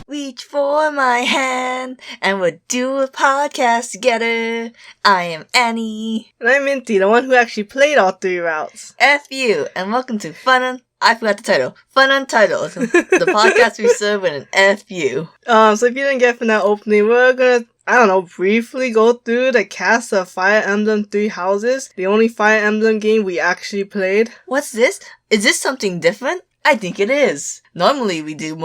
Reach for my hand and we'll do a podcast together. I am Annie. And I'm Minty, the one who actually played all 3 routes. F you, and welcome to I forgot the title. FunUntitled, the podcast we serve with an F you. So if you didn't get from that opening, we're gonna, briefly go through the cast of Fire Emblem 3 Houses, the only Fire Emblem game we actually played. What's this? Is this something different? I think it is. Normally we do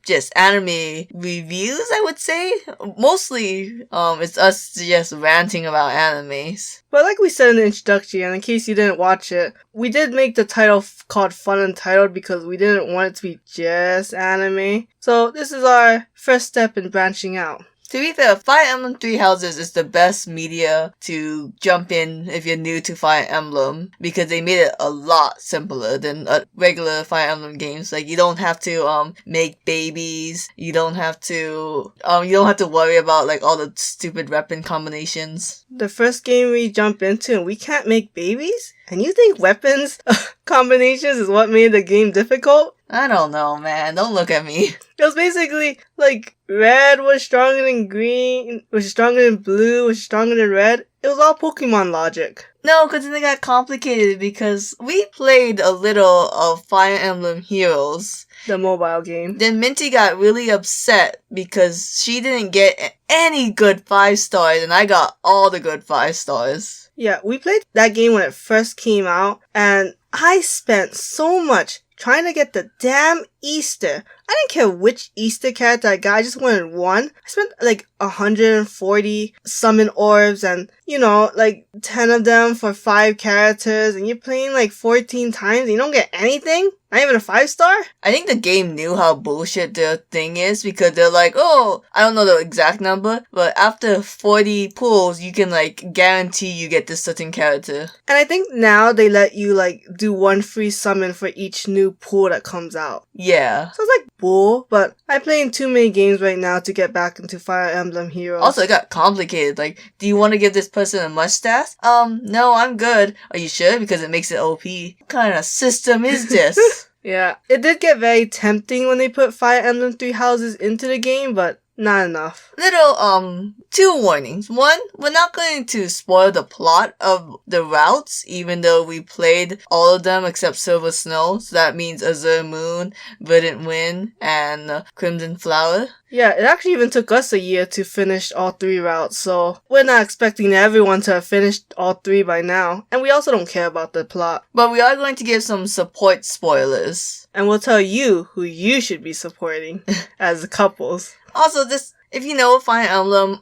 just anime reviews, I would say. Mostly, it's us just ranting about animes. But like we said in the introduction, and in case you didn't watch it, we did make the title called FunUntitled because we didn't want it to be just anime. So this is our first step in branching out. To be fair, Fire Emblem 3 Houses is the best media to jump in if you're new to Fire Emblem, because they made it a lot simpler than regular Fire Emblem games. Like, you don't have to make babies, you don't have to worry about like all the stupid weapon combinations. The first game we jump into and we can't make babies? And you think weapons combinations is what made the game difficult? I don't know, man. Don't look at me. It was basically like red was stronger than green, which is stronger than blue, which is stronger than red. It was all Pokemon logic. No, because then it got complicated because we played a little of Fire Emblem Heroes. The mobile game. Then Minty got really upset because she didn't get any good 5 stars and I got all the good 5 stars. Yeah, we played that game when it first came out and I spent so much trying to get the damn Easter. I didn't care which Easter character I got, I just wanted one. I spent like 140 summon orbs and, 10 of them for 5 characters, and you're playing like 14 times and you don't get anything? Not even a 5-star? I think the game knew how bullshit their thing is because they're like, oh, I don't know the exact number, but after 40 pulls, you can like guarantee you get this certain character. And I think now they let you like do 1 free summon for each new pool that comes out. Yeah. So it's like bull, but I'm playing too many games right now to get back into Fire Emblem Heroes. Also, it got complicated. Like, do you want to give this person a mustache? No, I'm good. Are you sure? Because it makes it OP. What kind of system is this? Yeah, it did get very tempting when they put Fire Emblem 3 Houses into the game, but not enough. Little, 2 warnings. 1, we're not going to spoil the plot of the routes, even though we played all of them except Silver Snow. So that means Azure Moon, Verdant Wind, and Crimson Flower. Yeah, it actually even took us a year to finish all 3 routes, so we're not expecting everyone to have finished all 3 by now. And we also don't care about the plot. But we are going to give some support spoilers. And we'll tell you who you should be supporting as couples. Also, if you know Fire Emblem,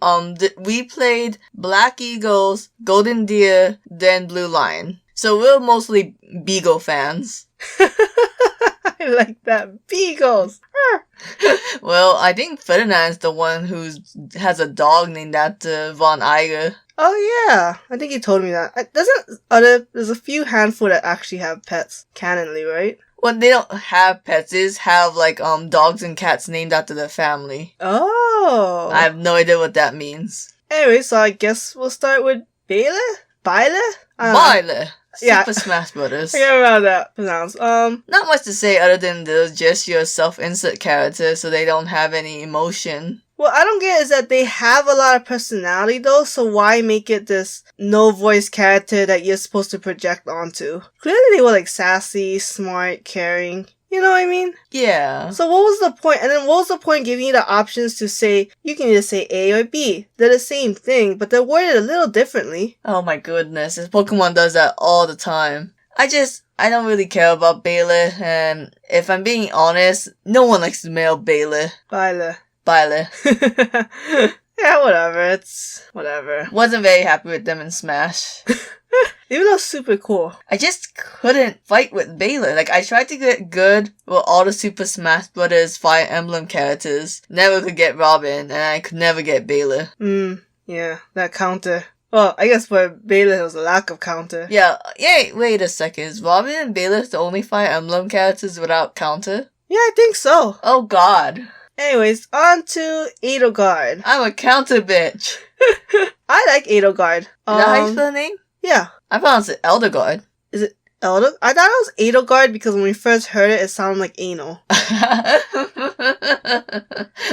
we played Black Eagles, Golden Deer, then Blue Lion. So we're mostly Beagle fans. I like that. Beagles! Well, I think Ferdinand's the one who has a dog named after Von Iger. Oh yeah, I think you told me that. There's a few handful that actually have pets, canonly, right? Well, they don't have pets. They just have, dogs and cats named after their family. Oh. I have no idea what that means. Anyway, so I guess we'll start with Byleth? Byleth. Yeah. Super Smash Brothers. I can't remember how that pronounced. Not much to say other than they're just your self-insert character, so they don't have any emotion. What I don't get is that they have a lot of personality though, so why make it this no-voice character that you're supposed to project onto? Clearly they were like sassy, smart, caring. You know what I mean? Yeah. So what was the point? And then what was the point giving you the options to say, you can either say A or B. They're the same thing, but they're worded a little differently. Oh my goodness, this Pokemon does that all the time. I don't really care about Byleth, and if I'm being honest, no one likes the male Byleth. Byleth. Yeah, whatever. It's whatever. Wasn't very happy with them in Smash. Even though it's super cool. I just couldn't fight with Byleth. Like, I tried to get good with all the Super Smash Brothers Fire Emblem characters. Never could get Robin, and I could never get Byleth. Yeah, that counter. Well, I guess for Byleth it was a lack of counter. Yeah, wait a second. Is Robin and Byleth the only Fire Emblem characters without counter? Yeah, I think so. Oh god. Anyways, on to Edelgard. I'm a counter bitch. I like Edelgard. Is that how you spell the name? Yeah. I pronounce it Eldergard. Is it I thought it was Edelgard because when we first heard it, it sounded like anal. I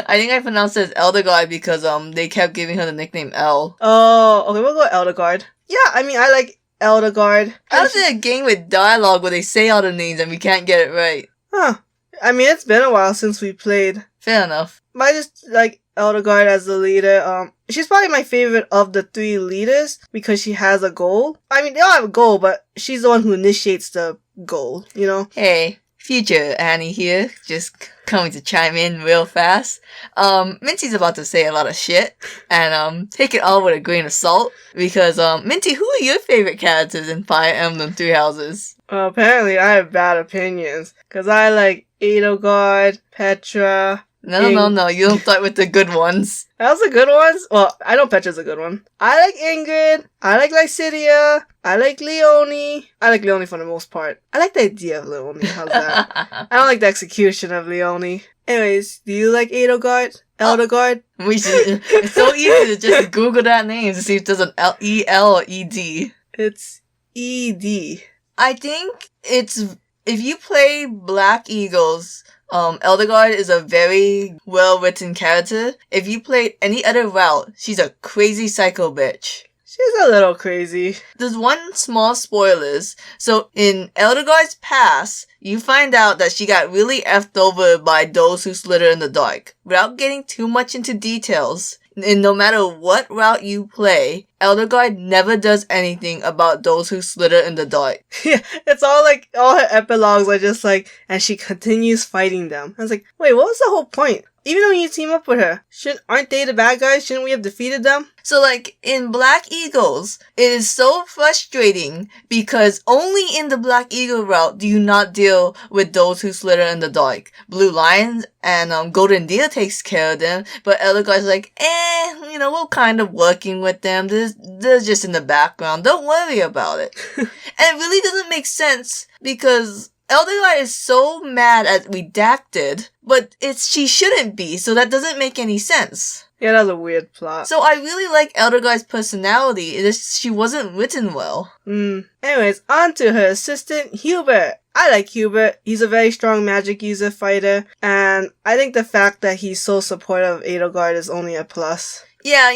think I pronounced it as Elderguard because they kept giving her the nickname L. Oh, okay, we'll go with Edelgard. Yeah, I mean, I like Edelgard. How's it a game with dialogue where they say all the names and we can't get it right? Huh. I mean, it's been a while since we played. Fair enough. But I just like Edelgard as the leader. She's probably my favorite of the 3 leaders because she has a goal. I mean, they all have a goal, but she's the one who initiates the goal, you know? Hey, future Annie here, just coming to chime in real fast. Minty's about to say a lot of shit, and take it all with a grain of salt, because Minty, who are your favorite characters in Fire Emblem Three Houses? Well, apparently I have bad opinions, because I like Edelgard, Petra... No, you don't start with the good ones. That was the good ones? Well, I know Petra's a good one. I like Ingrid. I like Lycidia. I like Leone. I like Leone for the most part. I like the idea of Leone. How's that? I don't like the execution of Leone. Anyways, do you like Edelgard? Edelgard? It's so easy to just Google that name to see if there's an E-L or E-D. It's E-D. I think it's... If you play Black Eagles... Elderguard is a very well-written character. If you played any other route, she's a crazy psycho bitch. She's a little crazy. There's one small spoilers. So in Elderguard's past, you find out that she got really effed over by those who slither in the dark. Without getting too much into details, and no matter what route you play, Elderguard never does anything about those who slither in the dark. Yeah, it's all her epilogues are just and she continues fighting them. I was like, wait, what was the whole point? Even when you team up with her, aren't they the bad guys? Shouldn't we have defeated them? So in Black Eagles, it is so frustrating because only in the Black Eagle route do you not deal with those who slither in the dark. Blue Lions and Golden Deer takes care of them, but Elderguard's we're kind of working with them. They're just in the background. Don't worry about it. And it really doesn't make sense because Elderguard is so mad at Redacted, but she shouldn't be, so that doesn't make any sense. Yeah, that was a weird plot. So I really like Elderguard's personality, it's just she wasn't written well. Anyways, on to her assistant, Hubert. I like Hubert. He's a very strong magic user fighter, and I think the fact that he's so supportive of Edelgard is only a plus. Yeah,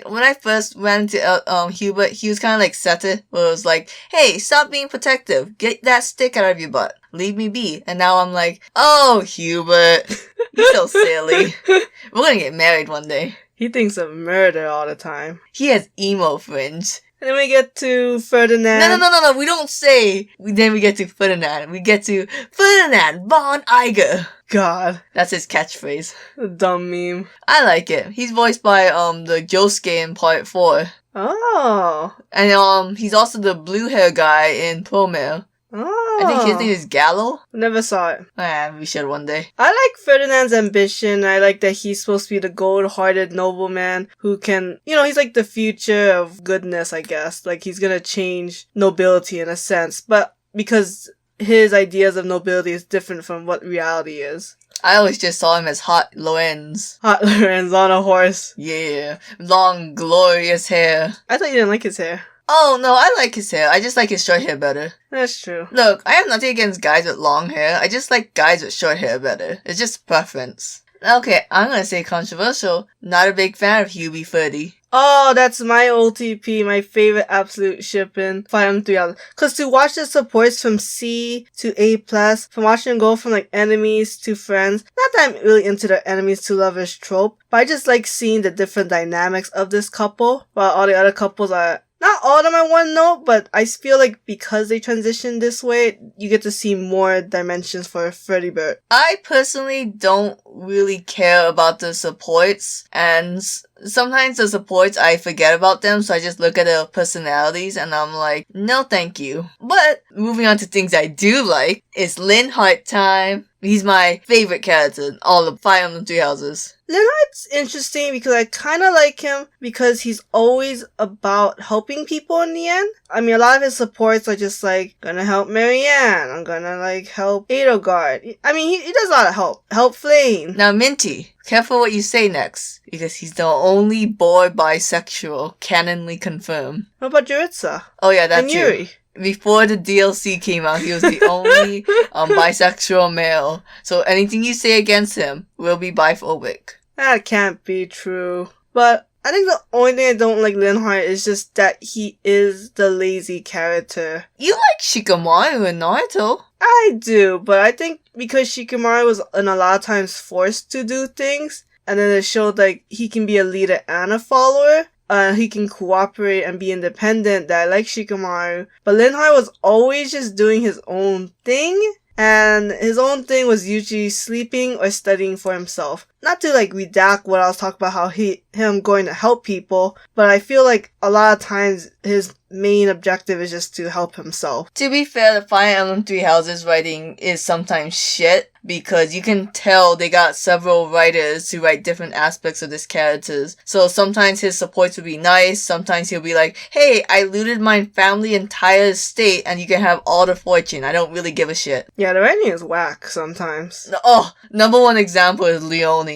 when I first ran into Hubert, he was kind of like Seta, where it was like, hey, stop being protective. Get that stick out of your butt. Leave me be. And now I'm like, oh, Hubert, you're so silly. We're gonna get married one day. He thinks of murder all the time. He has emo fringe. And then we get to Ferdinand. No, we don't say. Then we get to Ferdinand. We get to Ferdinand von Eiger. God. That's his catchphrase. A dumb meme. I like it. He's voiced by the Josuke in Part 4. Oh. And he's also the blue hair guy in Promare. Oh. I think his name is Gallo. Never saw it. We should one day. I like Ferdinand's ambition. I like that he's supposed to be the gold-hearted nobleman who can, he's like the future of goodness, I guess. He's gonna change nobility in a sense. But because his ideas of nobility is different from what reality is. I always just saw him as Hot Lorenz. Hot Lorenz on a horse. Yeah. Long, glorious hair. I thought you didn't like his hair. Oh, no, I like his hair. I just like his short hair better. That's true. Look, I have nothing against guys with long hair. I just like guys with short hair better. It's just preference. Okay, I'm gonna say controversial. Not a big fan of Hubie Furdy. Oh, that's my OTP, my favorite absolute ship in Fire Emblem 3 Houses. Cause to watch the supports from C to A+, from watching them go from enemies to friends, not that I'm really into the enemies to lovers trope, but I just like seeing the different dynamics of this couple, while all the other couples are not all of them at one note, but I feel like because they transition this way, you get to see more dimensions for Freddy Burt. I personally don't really care about the supports, and sometimes the supports I forget about them, so I just look at their personalities and I'm like, no thank you. But moving on to things I do like, it's Linhardt time. He's my favorite character in all of Fire Emblem Three Houses. Linhardt's interesting because I kind of like him because he's always about helping people in the end. I mean, a lot of his supports are just gonna help Marianne, I'm gonna help Edelgard. I mean, he does a lot of help. Help Flame. Now Minty, careful what you say next, because he's the only boy bisexual canonly confirmed. What about Juritsa? Oh yeah, that and too. Yuri? before the DLC came out, he was the only bisexual male. So anything you say against him will be biphobic. That can't be true. But I think the only thing I don't like Linhardt is just that he is the lazy character. You like Shikamaru in Naruto. I do, but I think because Shikamaru was in a lot of times forced to do things, and then it showed like he can be a leader and a follower, he can cooperate and be independent, that I like Shikamaru. But Linhardt was always just doing his own thing, and his own thing was usually sleeping or studying for himself. Not to like redact what I was talking about, how him going to help people, but I feel like a lot of times his main objective is just to help himself. To be fair, the Fire Emblem Three Houses writing is sometimes shit, because you can tell they got several writers to write different aspects of this characters. So sometimes his supports would be nice, sometimes he'll be like, hey, I looted my family entire estate and you can have all the fortune. I don't really give a shit. Yeah, the writing is whack sometimes. Oh, number one example is Leone.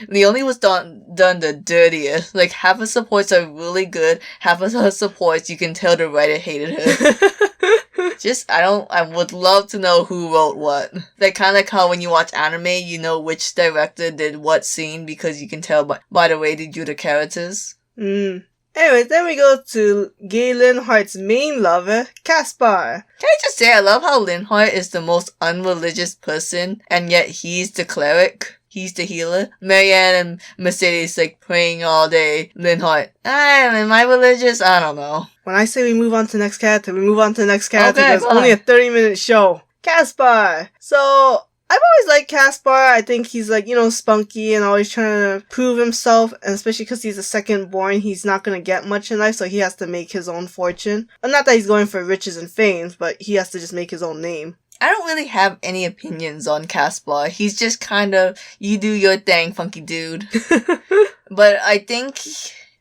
Leone was done the dirtiest. Like, half her supports are really good, half of her supports you can tell the writer hated her. I would love to know who wrote what. Like, kind of like how when you watch anime, you know which director did what scene because you can tell by the way they drew the characters. Anyways, then we go to Gay Linhardt's main lover, Caspar. Can I just say, I love how Linhardt is the most unreligious person, and yet he's the cleric. He's the healer. Marianne and Mercedes like praying all day. Linhardt, am I religious? I don't know. When I say we move on to the next character, we move on to the next character. Okay, it's only a 30-minute show. Caspar. So, I've always liked Caspar. I think he's like, spunky and always trying to prove himself. And especially because he's the second born, he's not going to get much in life, so he has to make his own fortune. And not that he's going for riches and fame, but he has to just make his own name. I don't really have any opinions on Caspar. He's just kind of, you do your thing, funky dude. But I think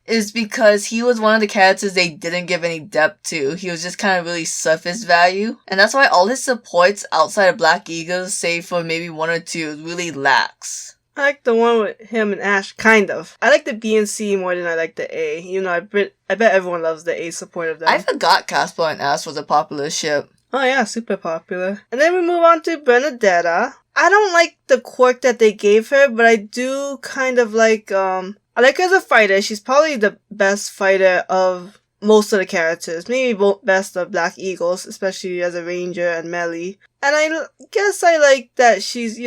it's because he was one of the characters they didn't give any depth to. He was just kind of really surface value. And that's why all his supports outside of Black Eagles, save for maybe one or two, really lacks. I like the one with him and Ash, kind of. I like the B and C more than I like the A. I bet everyone loves the A support of them. I forgot Caspar and Ash was a popular ship. Oh yeah, super popular. And then we move on to Bernadetta. I don't like the quirk that they gave her, but I do kind of like, I like her as a fighter. She's probably the best fighter of most of the characters. Maybe both best of Black Eagles, especially as a ranger and melee. And I guess I like that she's,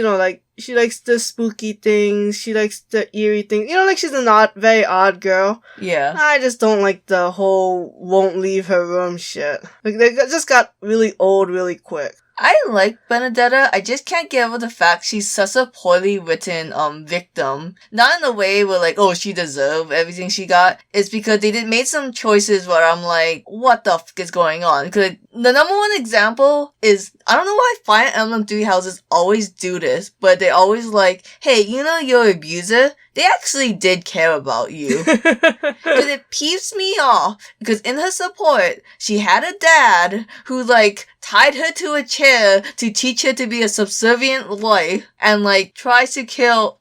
she likes the spooky things, she likes the eerie things. Like she's a very odd girl. Yeah. I just don't like the whole won't leave her room shit. Like, they just got really old really quick. I like Benedetta. I just can't get over the fact she's such a poorly written victim. Not in a way where like, oh, she deserved everything she got. It's because they made some choices where I'm like, what the fuck is going on? Because the number one example is, I don't know why Fire Emblem Three Houses always do this, but they always like, hey, your abuser? They actually did care about you. Because it peeps me off. Because in her support, she had a dad who, tied her to a chair to teach her to be a subservient wife. And, tries to kill...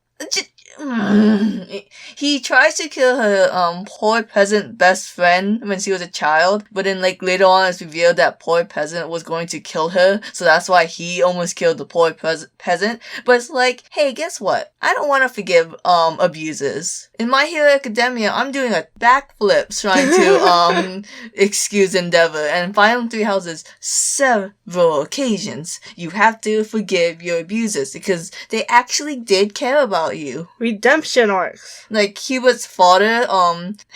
He tries to kill her, poor peasant best friend when she was a child, but then, later on it's revealed that poor peasant was going to kill her, so that's why he almost killed the poor peasant. But it's like, hey, guess what? I don't want to forgive, abusers. In My Hero Academia, I'm doing a backflip trying to, excuse Endeavor, and in Fire Emblem Three Houses, several occasions, you have to forgive your abusers, because they actually did care about you. Redemption arcs. Hubert's father,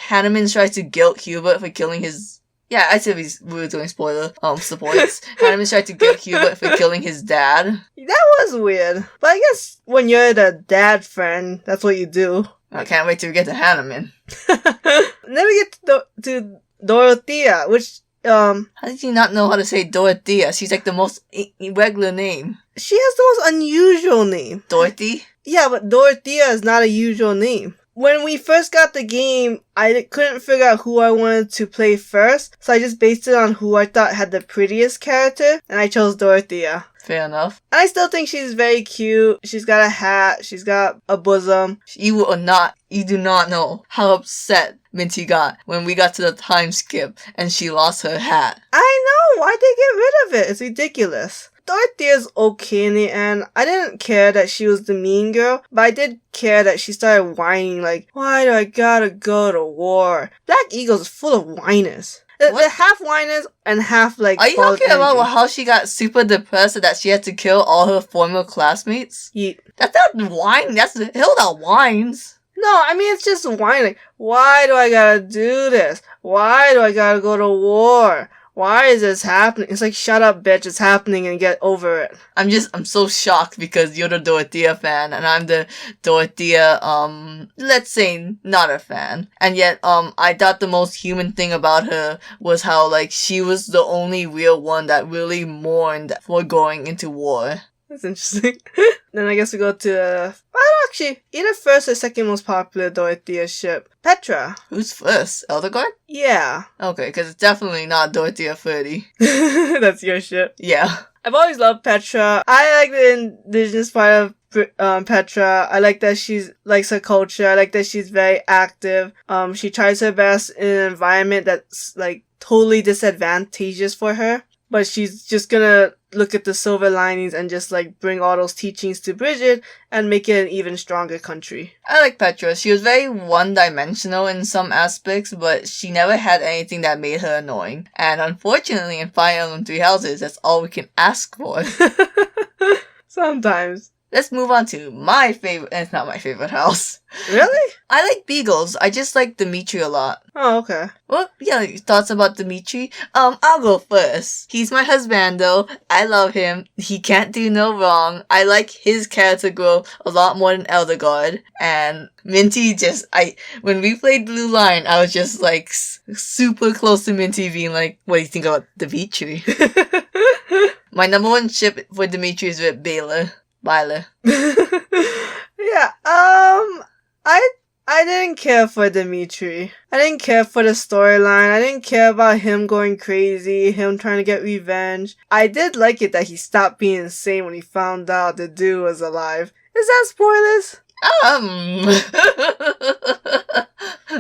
Hanneman tries to guilt Hubert for killing his... Yeah, I said we were doing spoiler, supports. Hanneman tried to guilt Hubert for killing his dad. That was weird. But I guess when you're the dad friend, that's what you do. I can't wait till we get to Hanneman. Then we get to Dorothea, which, How did you not know how to say Dorothea? She's the most irregular name. She has the most unusual name. Dorothy? Yeah, but Dorothea is not a usual name. When we first got the game, I couldn't figure out who I wanted to play first, so I just based it on who I thought had the prettiest character, and I chose Dorothea. Fair enough. And I still think she's very cute. She's got a hat. She's got a bosom. You do not know how upset Minty got when we got to the time skip and she lost her hat. I know! Why'd they get rid of it? It's ridiculous. Dorothea's okay in the end. I didn't care that she was the mean girl, but I did care that she started whining like, why do I gotta go to war? Black Eagle's full of whiners. They're half whiners and half like... Are you talking about how she got super depressed that she had to kill all her former classmates? That's not whine. That's Hilda whines. No, I mean, it's just whining. Why do I gotta do this? Why do I gotta go to war? Why is this happening? It's like, shut up, bitch, it's happening and get over it. I'm so shocked because you're the Dorothea fan and I'm the Dorothea, let's say not a fan. And yet, I thought the most human thing about her was how, like, she was the only real one that really mourned for going into war. That's interesting. Then I guess we go to, actually, either first or second most popular Dorothea ship, Petra. Who's first? Elderguard? Yeah. Okay, because it's definitely not Dorothea 30. That's your ship. Yeah. I've always loved Petra. I like the indigenous part of Petra. I like that she likes her culture. I like that she's very active. She tries her best in an environment that's, like, totally disadvantageous for her. But she's just gonna look at the silver linings and just, like, bring all those teachings to Bridget and make it an even stronger country. I like Petra. She was very one-dimensional in some aspects, but she never had anything that made her annoying. And unfortunately, in Fire Emblem Three Houses, that's all we can ask for. Sometimes. Let's move on to my favorite. It's not my favorite house. Really? I like Beagles. I just like Dimitri a lot. Oh, okay. Well, yeah, thoughts about Dimitri? I'll go first. He's my husbando. I love him. He can't do no wrong. I like his character growth a lot more than Elderguard. And Minty when we played Blue Line, I was just like super close to Minty being like, what do you think about Dimitri? My number one ship for Dimitri is with Byleth. Yeah, I didn't care for Dimitri. I didn't care for the storyline. I didn't care about him going crazy, him trying to get revenge. I did like it that he stopped being insane when he found out the dude was alive. Is that spoilers?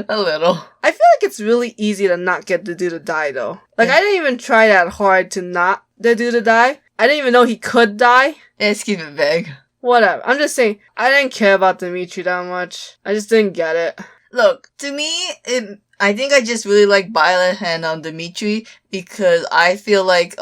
A little. I feel like it's really easy to not get the dude to die though. Like, I didn't even try that hard to not the dude to die. I didn't even know he could die. Let's keep it vague. Whatever. I'm just saying, I didn't care about Dimitri that much. I just didn't get it. Look, to me, I think I just really like Byleth and Dimitri because I feel like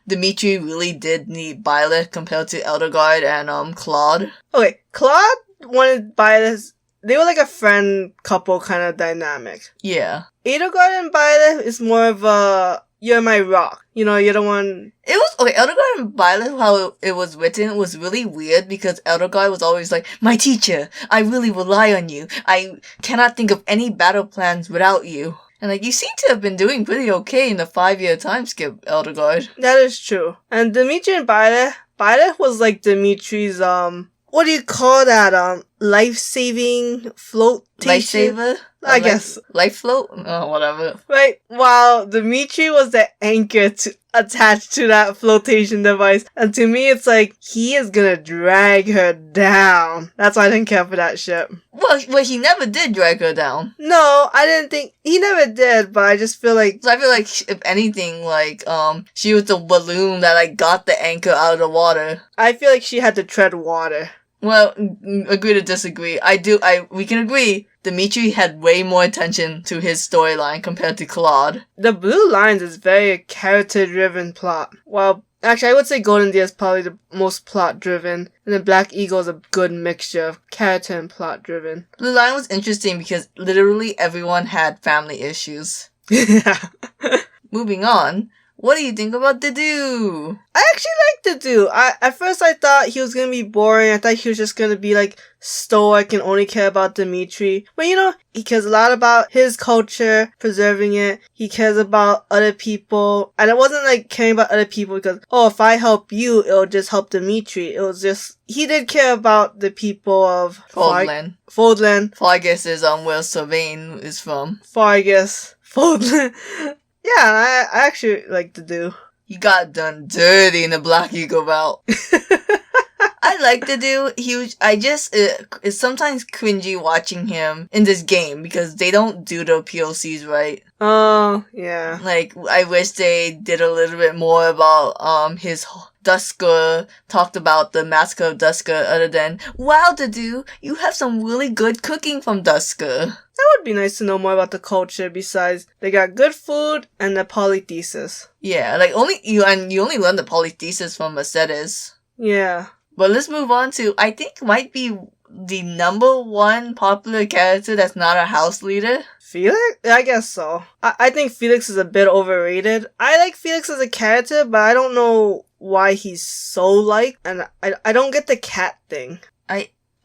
Dimitri really did need Byleth compared to Elderguard and Claude. Okay, Claude wanted Byleth. They were like a friend couple kind of dynamic. Yeah. Elderguard and Byleth is more of a you're my rock. You know, you're the one... It was... Okay, Elderguard and Byleth, how it was written, was really weird because Elderguard was always like, my teacher, I really rely on you. I cannot think of any battle plans without you. And, like, you seem to have been doing pretty okay in the 5-year time skip, Elderguard. That is true. And Dimitri and Byleth was like Dimitri's, what do you call that? Life-saving float teacher? Lifesaver? I guess. Life float? Oh, whatever. Right. While Dimitri was the anchor attached to that flotation device. And to me, it's like, he is gonna drag her down. That's why I didn't care for that ship. Well, he never did drag her down. No, I didn't think... He never did, but I just feel like... So I feel like, if anything, like, she was the balloon that, like, got the anchor out of the water. I feel like she had to tread water. Well, agree to disagree. We can agree. Dimitri had way more attention to his storyline compared to Claude. The Blue Lines is very character-driven plot. Well, actually, I would say Golden Deer is probably the most plot-driven, and then Black Eagle is a good mixture of character and plot-driven. Blue Line was interesting because literally everyone had family issues. Yeah. Moving on. What do you think about Dedu? I actually like Dedu. At first I thought he was gonna be boring. I thought he was just gonna be like stoic and only care about Dimitri. But you know, he cares a lot about his culture, preserving it. He cares about other people. And it wasn't like caring about other people because, oh, if I help you, it'll just help Dimitri. It was just, he did care about the people of Fodlan. Fargus is where Sylvain is from. Fargus. Fodlan. Yeah, I actually like Dedu. He got done dirty in the Black Eagle route. I like the dude. It's sometimes cringy watching him in this game because they don't do the POCs right. Oh, yeah. Like, I wish they did a little bit more about, his Dusker, talked about the massacre of Dusker other than, wow, the dude, you have some really good cooking from Dusker. That would be nice to know more about the culture besides they got good food and the polythesis. Yeah, like, you only learn the polythesis from Mercedes. Yeah. But let's move on to, I think might be the number one popular character that's not a house leader. Felix? I guess so. I think Felix is a bit overrated. I like Felix as a character, but I don't know why he's so liked, and I don't get the cat thing.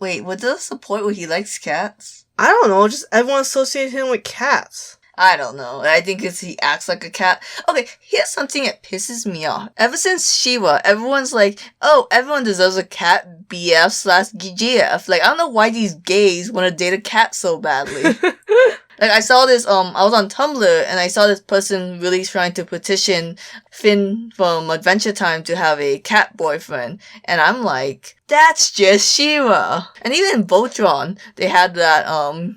Wait, what does support where he likes cats? I don't know, just everyone associated him with cats. I don't know. I think it's he acts like a cat. Okay, here's something that pisses me off. Ever since Shiva, everyone's like, oh, everyone deserves a cat BF/GF. Like, I don't know why these gays want to date a cat so badly. Like, I saw this, I was on Tumblr, and I saw this person really trying to petition Finn from Adventure Time to have a cat boyfriend. And I'm like, that's just She-Ra. And even in Voltron, they had that,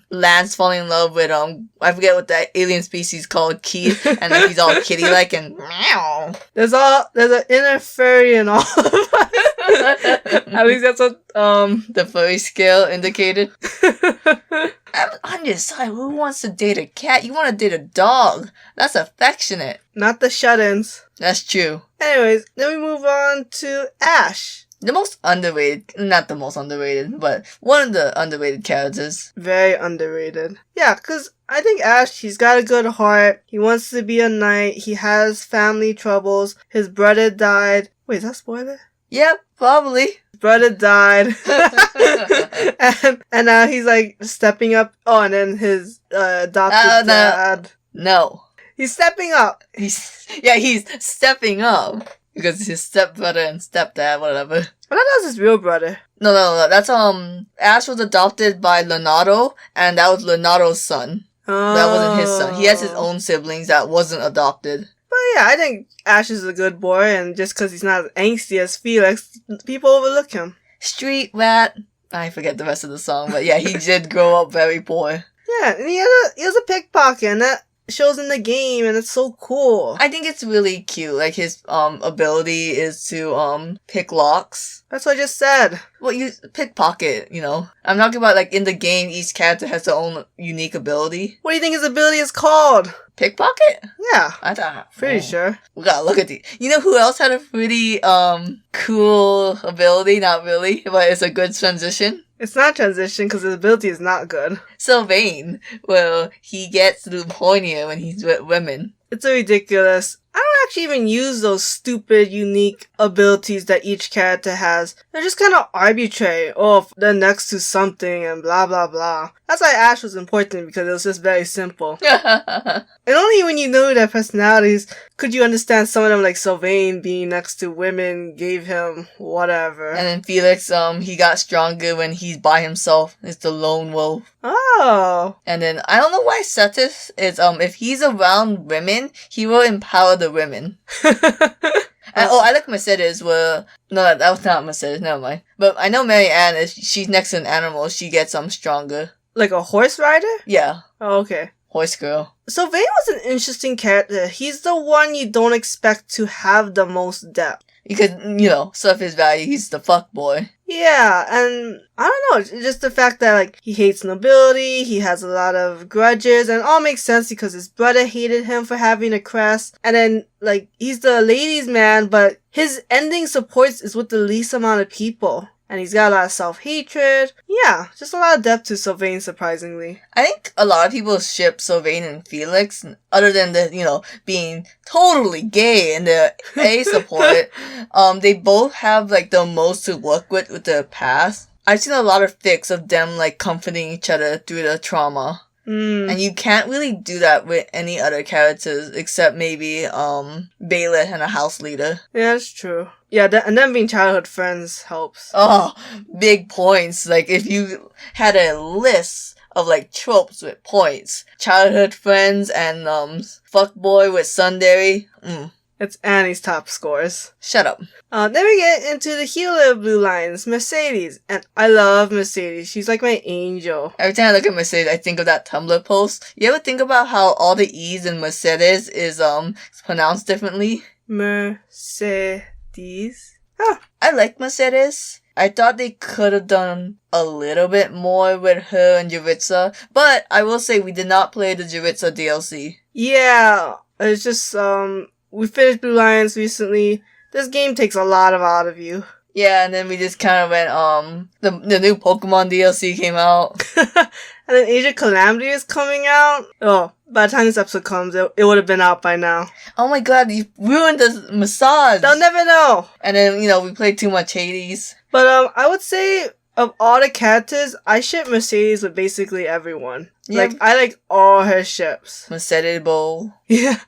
Lance falling in love with, I forget what that alien species called, Keith, and like, he's all kitty-like and meow. There's an inner furry in all of us. At least that's what, the furry scale indicated. I'm undecided. Who wants to date a cat? You want to date a dog. That's affectionate. Not the shut-ins. That's true. Anyways, then we move on to Ash. The most underrated, not the most underrated, but one of the underrated characters. Very underrated. Yeah, because I think Ash, he's got a good heart. He wants to be a knight. He has family troubles. His brother died. Wait, is that spoiler? Yep, probably. His brother died. and now he's like stepping up. Oh, and then his adopted dad. No. He's stepping up. He's stepping up. Because his stepbrother and stepdad, whatever. I thought that was his real brother. No. That's, Ash was adopted by Leonardo, and that was Leonardo's son. Oh. That wasn't his son. He has his own siblings that wasn't adopted. But yeah, I think Ash is a good boy, and just because he's not as angsty as Felix, people overlook him. Street rat. I forget the rest of the song, but yeah, he did grow up very poor. Yeah, and he was a pickpocket, and that shows in the game, and it's so cool. I think it's really cute. Like, his ability is to pick locks. That's what I just said. Well, you pickpocket, you know. I'm talking about, like, in the game, each character has their own unique ability. What do you think his ability is called? Pickpocket? Yeah. I thought. Pretty sure. We gotta look at these. You know who else had a pretty, cool ability? Not really, but it's a good transition. It's not transition because his ability is not good. Sylvain, well, he gets through hornier when he's with women. It's ridiculous. I don't actually even use those stupid, unique abilities that each character has. They're just kind of arbitrary. Oh, they're next to something and blah blah blah. That's why Ash was important, because it was just very simple. And only when you know their personalities could you understand some of them, like Sylvain being next to women gave him whatever. And then Felix, he got stronger when he's by himself. It's the lone wolf. Oh. And then, I don't know why Cetus is, if he's around women, he will empower the women. And, I like Mercedes, no, that was not Mercedes, never mind. But I know Mary Ann, if she's next to an animal, she gets, stronger. Like a horse rider? Yeah. Oh, okay. Horse girl. Sylvain was an interesting character. He's the one you don't expect to have the most depth. Because, surface value, he's the fuck boy. Yeah, and I don't know, it's just the fact that, like, he hates nobility, he has a lot of grudges, and it all makes sense because his brother hated him for having a crest, and then, like, he's the ladies' man, but his ending supports is with the least amount of people. And he's got a lot of self-hatred. Yeah, just a lot of depth to Sylvain, surprisingly. I think a lot of people ship Sylvain and Felix, other than the, being totally gay in the A support. They both have, like, the most to work with their past. I've seen a lot of fics of them, like, comforting each other through the trauma. And you can't really do that with any other characters except maybe, Byleth and a house leader. Yeah, that's true. Yeah, and them being childhood friends helps. Oh, big points. Like, if you had a list of, like, tropes with points, childhood friends and, fuckboy with tsundere, It's Annie's top scores. Shut up. Then we get into the healer of Blue Lines, Mercedes. And I love Mercedes. She's like my angel. Every time I look at Mercedes, I think of that Tumblr post. You ever think about how all the E's in Mercedes is pronounced differently? Mercedes. I like Mercedes. I thought they could have done a little bit more with her and Yuritsa, but I will say we did not play the Yuritsa DLC. Yeah, it's just, we finished Blue Lions recently. This game takes a lot out of you. Yeah, and then we just kind of went, the new Pokemon DLC came out. And then Age of Calamity is coming out. Oh, by the time this episode comes, it would have been out by now. Oh my god, you ruined the massage! They'll never know! And then, we played too much Hades. But, I would say, of all the characters, I ship Mercedes with basically everyone. Yeah. Like, I like all her ships. Mercedes Bowl. Yeah.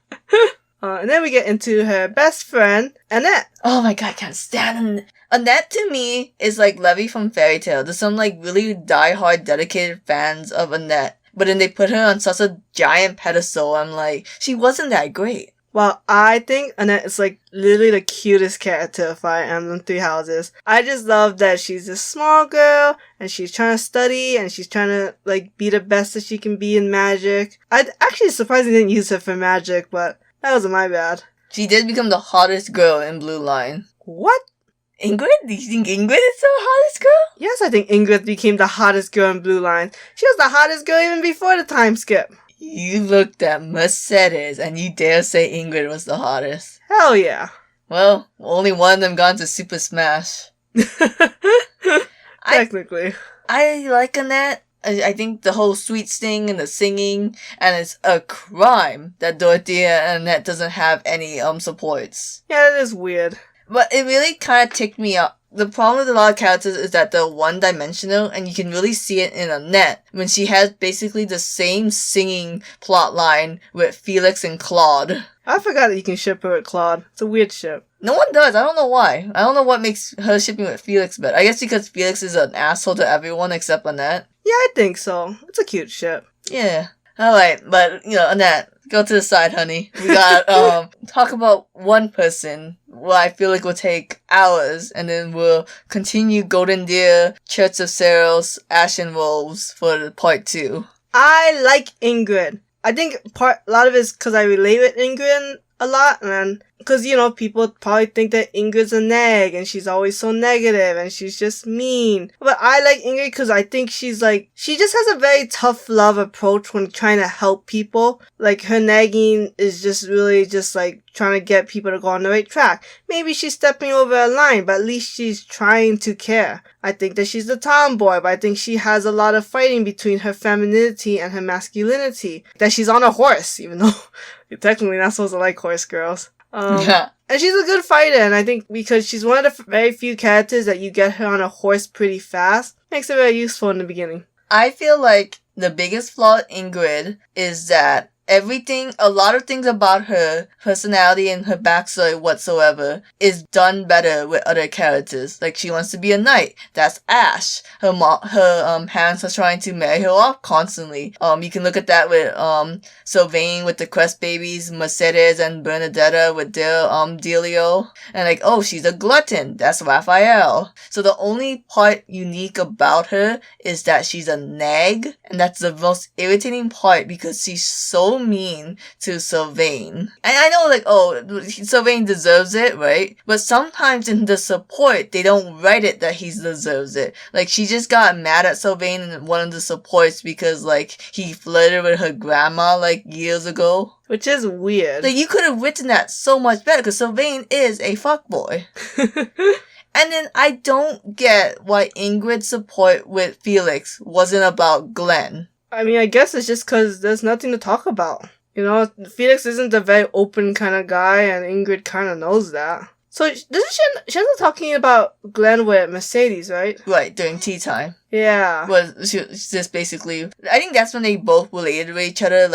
And then we get into her best friend, Annette. Oh my god, I can't stand Annette to me is like Levy from Fairy Tail. There's some like really die-hard dedicated fans of Annette. But then they put her on such a giant pedestal. I'm like, she wasn't that great. Well, I think Annette is like literally the cutest character of Fire Emblem Three Houses. I just love that she's a small girl and she's trying to study and she's trying to like be the best that she can be in magic. I actually surprisingly didn't use her for magic, but that wasn't my bad. She did become the hottest girl in Blue Line. What? Ingrid? Do you think Ingrid is the hottest girl? Yes, I think Ingrid became the hottest girl in Blue Line. She was the hottest girl even before the time skip. You looked at Mercedes and you dare say Ingrid was the hottest. Hell yeah. Well, only one of them gone to Super Smash. Technically. I like Annette. I think the whole sweet sting and the singing, and it's a crime that Dorothea and Annette doesn't have any supports. Yeah, that is weird. But it really kind of ticked me up. The problem with a lot of characters is that they're one-dimensional, and you can really see it in Annette when she has basically the same singing plot line with Felix and Claude. I forgot that you can ship her with Claude. It's a weird ship. No one does. I don't know why. I don't know what makes her shipping with Felix better. I guess because Felix is an asshole to everyone except Annette. Yeah, I think so. It's a cute ship. Yeah. Alright, but, Annette, go to the side, honey. We got, talk about one person who I feel like will take hours, and then we'll continue Golden Deer, Church of Ceros, Ashen Wolves for part 2. I like Ingrid. I think a lot of it is because I relate with Ingrid a lot, and because, people probably think that Ingrid's a neg, and she's always so negative, and she's just mean. But I like Ingrid because I think she just has a very tough love approach when trying to help people. Like, her nagging is just really just like trying to get people to go on the right track. Maybe she's stepping over a line, but at least she's trying to care. I think that she's the tomboy, but I think she has a lot of fighting between her femininity and her masculinity. That she's on a horse, even though you're technically not supposed to like horse girls. Yeah. And she's a good fighter, and I think because she's one of the very few characters that you get her on a horse pretty fast, makes her very useful in the beginning. I feel like the biggest flaw in Ingrid is that a lot of things about her personality and her backstory whatsoever is done better with other characters. Like, she wants to be a knight. That's Ash. Her parents are trying to marry her off constantly. You can look at that with, Sylvain with the Crest babies, Mercedes and Bernadetta with their, Delio. And she's a glutton. That's Raphael. So the only part unique about her is that she's a nag. And that's the most irritating part because she's so mean to Sylvain. And I know, Sylvain deserves it, right? But sometimes in the support, they don't write it that he deserves it. Like, she just got mad at Sylvain in one of the supports because, he flirted with her grandma, years ago. Which is weird. You could have written that so much better because Sylvain is a fuckboy. And then I don't get why Ingrid's support with Felix wasn't about Glenn. I mean, I guess it's just because there's nothing to talk about. Felix isn't a very open kind of guy, and Ingrid kind of knows that. So, she wasn't talking about Glenn with Mercedes, right? Right, during tea time. Yeah. She's just basically, I think that's when they both related with each other,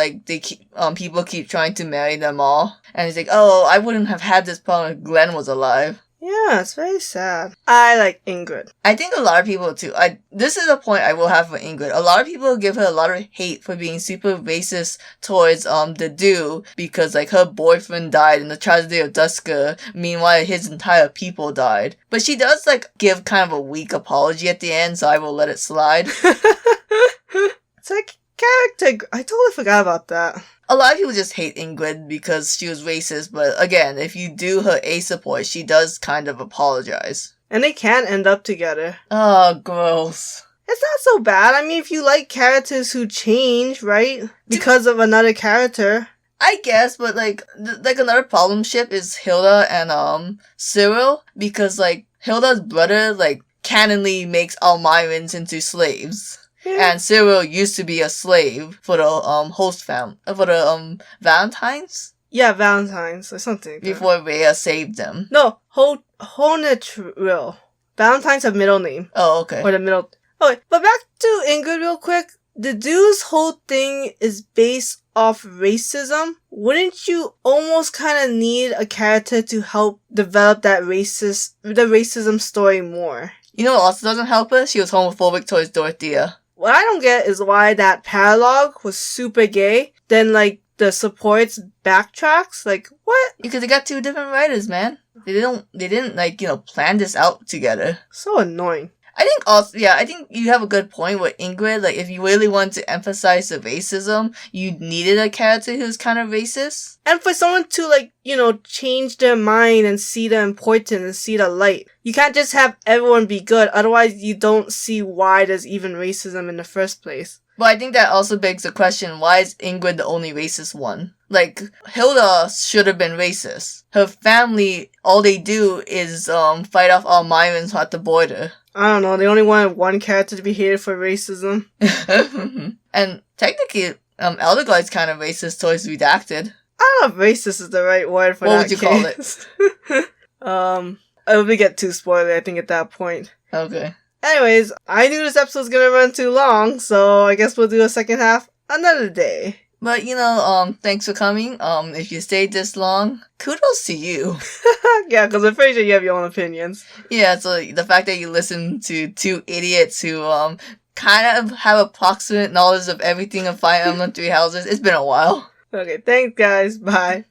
people keep trying to marry them all. And it's like, I wouldn't have had this problem if Glenn was alive. Yeah, it's very sad. I like Ingrid. I think a lot of people too. This is a point I will have for Ingrid. A lot of people give her a lot of hate for being super racist towards the Dew because like her boyfriend died in the tragedy of Duska. Meanwhile, his entire people died. But she does like give kind of a weak apology at the end, so I will let it slide. It's like character. I totally forgot about that. A lot of people just hate Ingrid because she was racist, but again, if you do her A support, she does kind of apologize. And they can end up together. Oh, gross. It's not so bad. I mean, if you like characters who change, right? Because of another character. I guess, but like another problem ship is Hilda and Cyril, because like Hilda's brother like canonly makes Almirans into slaves. Yeah. And Cyril used to be a slave for the host fam for the Valentines. Yeah, Valentine's or something. Like before Rhea saved them. No, Hornetril. Valentine's a middle name. Oh, okay. Or the middle. Okay, but back to Ingrid real quick. The Dew's whole thing is based off racism. Wouldn't you almost kind of need a character to help develop the racism story more? You know what also doesn't help her? She was homophobic towards Dorothea. What I don't get is why that paralogue was super gay. Then, like, the supports backtracks. Like, what? Because they got two different writers, man. They didn't like, plan this out together. So annoying. I think you have a good point with Ingrid. Like, if you really want to emphasize the racism, you needed a character who's kind of racist. And for someone to, like, change their mind and see the importance and see the light. You can't just have everyone be good, otherwise you don't see why there's even racism in the first place. But I think that also begs the question, why is Ingrid the only racist one? Like, Hilda should have been racist. Her family, all they do is fight off Almirans at the border. I don't know, they only wanted one character to be hated for racism. And technically, Elderglade's kind of racist towards Redacted. I don't know if racist is the right word for that. What would you call it? I would get too spoilery, I think, at that point. Okay. Anyways, I knew this episode was gonna run too long, so I guess we'll do a second half another day. But, thanks for coming. If you stayed this long, kudos to you. Yeah, because I'm pretty sure you have your own opinions. Yeah, so the fact that you listen to two idiots who, kind of have approximate knowledge of everything of Fire Emblem Three Houses, it's been a while. Okay, thanks guys, bye.